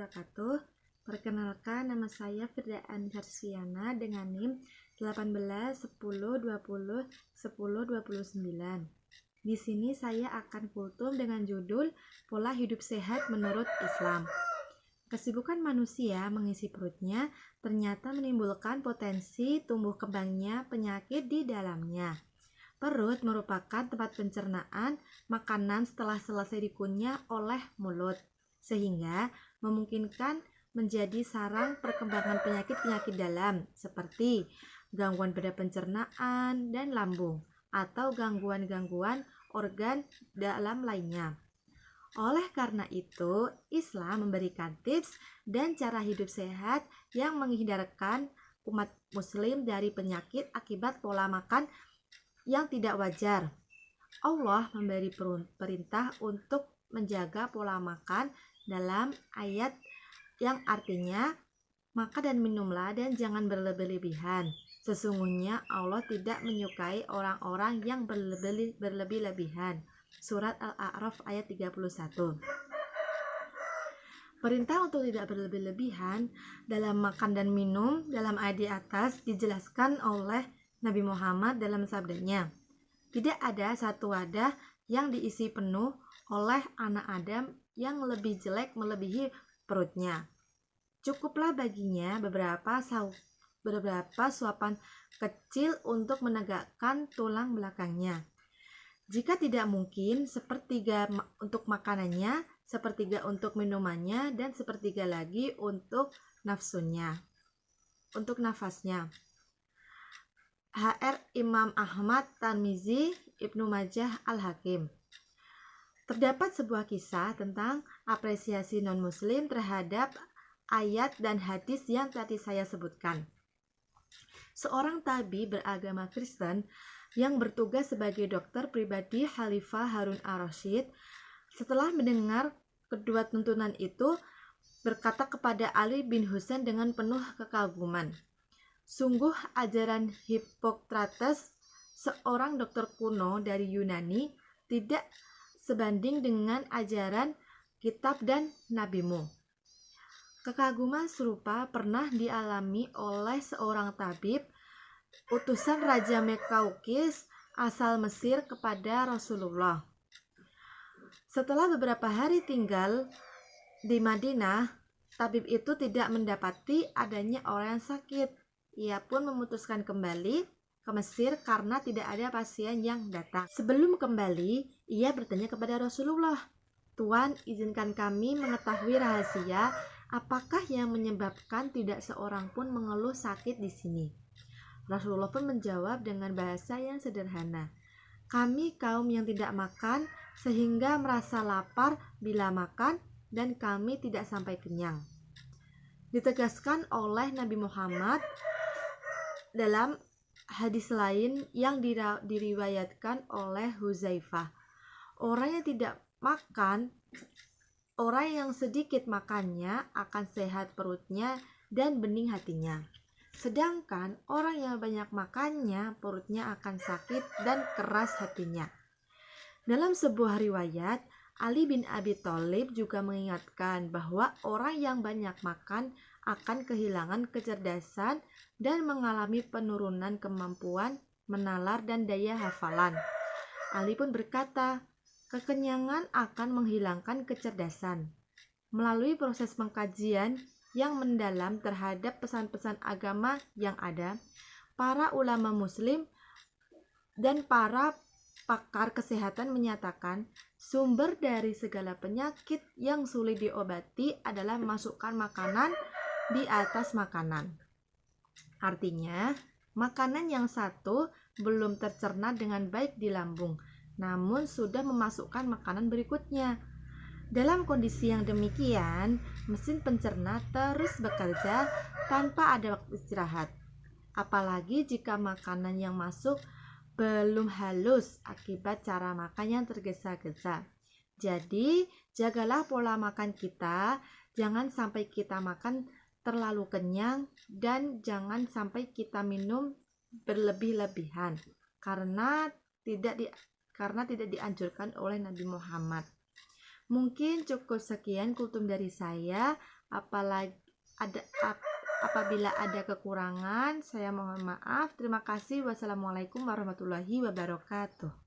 wabarakatuh. Perkenalkan, nama saya Firdaan Hersiana dengan NIM 1810201029. Di sini saya akan kultum dengan judul Pola Hidup Sehat Menurut Islam. Kesibukan manusia mengisi perutnya ternyata menimbulkan potensi tumbuh kembangnya penyakit di dalamnya. Perut merupakan tempat pencernaan makanan setelah selesai dikunyah oleh mulut, sehingga memungkinkan menjadi sarang perkembangan penyakit-penyakit dalam seperti gangguan pada pencernaan dan lambung atau gangguan-gangguan organ dalam lainnya. Oleh karena itu, Islam memberikan tips dan cara hidup sehat yang menghindarkan umat muslim dari penyakit akibat pola makan yang tidak wajar. Allah memberi perintah untuk menjaga pola makan dalam ayat yang artinya makan dan minumlah dan jangan berlebih-lebihan. Sesungguhnya Allah tidak menyukai orang-orang yang berlebih-lebihan. Surat Al-A'raf ayat 31. Perintah untuk tidak berlebih-lebihan dalam makan dan minum dalam ayat di atas dijelaskan oleh Nabi Muhammad dalam sabdanya, tidak ada satu wadah yang diisi penuh oleh anak Adam yang lebih jelek melebihi perutnya. Cukuplah baginya beberapa suapan kecil untuk menegakkan tulang belakangnya. Jika tidak mungkin, sepertiga untuk makanannya, sepertiga untuk minumannya, dan sepertiga lagi untuk nafasnya. HR Imam Ahmad, Tirmizi, Ibnu Majah, Al-Hakim. Terdapat sebuah kisah tentang apresiasi non-muslim terhadap ayat dan hadis yang tadi saya sebutkan. Seorang tabi beragama Kristen yang bertugas sebagai dokter pribadi Khalifah Harun ar-Rasyid, setelah mendengar kedua tuntunan itu, berkata kepada Ali bin Husain dengan penuh kekaguman, sungguh ajaran Hippokrates, seorang dokter kuno dari Yunani, tidak sebanding dengan ajaran kitab dan nabimu. Kekaguman serupa pernah dialami oleh seorang tabib, utusan Raja Mekaukis asal Mesir kepada Rasulullah. Setelah beberapa hari tinggal di Madinah, tabib itu tidak mendapati adanya orang yang sakit. Ia pun memutuskan kembali ke Mesir karena tidak ada pasien yang datang. Sebelum kembali, ia bertanya kepada Rasulullah, Tuan, izinkan kami mengetahui rahasia apakah yang menyebabkan tidak seorang pun mengeluh sakit di sini. Rasulullah pun menjawab dengan bahasa yang sederhana, kami kaum yang tidak makan sehingga merasa lapar bila makan dan kami tidak sampai kenyang. Ditegaskan oleh Nabi Muhammad dalam hadis lain yang diriwayatkan oleh Huzaifah, orang yang sedikit makannya akan sehat perutnya dan bening hatinya. Sedangkan orang yang banyak makannya, perutnya akan sakit dan keras hatinya. Dalam sebuah riwayat, Ali bin Abi Thalib juga mengingatkan bahwa orang yang banyak makan akan kehilangan kecerdasan dan mengalami penurunan kemampuan menalar dan daya hafalan. Ali pun berkata, kekenyangan akan menghilangkan kecerdasan. Melalui proses pengkajian yang mendalam terhadap pesan-pesan agama yang ada, para ulama muslim dan para pakar kesehatan menyatakan sumber dari segala penyakit yang sulit diobati adalah memasukkan makanan di atas makanan. Artinya, makanan yang satu belum tercerna dengan baik di lambung, namun sudah memasukkan makanan berikutnya. Dalam kondisi yang demikian, mesin pencerna terus bekerja tanpa ada waktu istirahat. Apalagi jika makanan yang masuk belum halus akibat cara makan yang tergesa-gesa. Jadi, jagalah pola makan kita, jangan sampai kita makan terlalu kenyang dan jangan sampai kita minum berlebih-lebihan karena tidak dianjurkan oleh Nabi Muhammad. Mungkin cukup sekian kultum dari saya. Apabila ada kekurangan, saya mohon maaf. Terima kasih. Wassalamualaikum warahmatullahi wabarakatuh.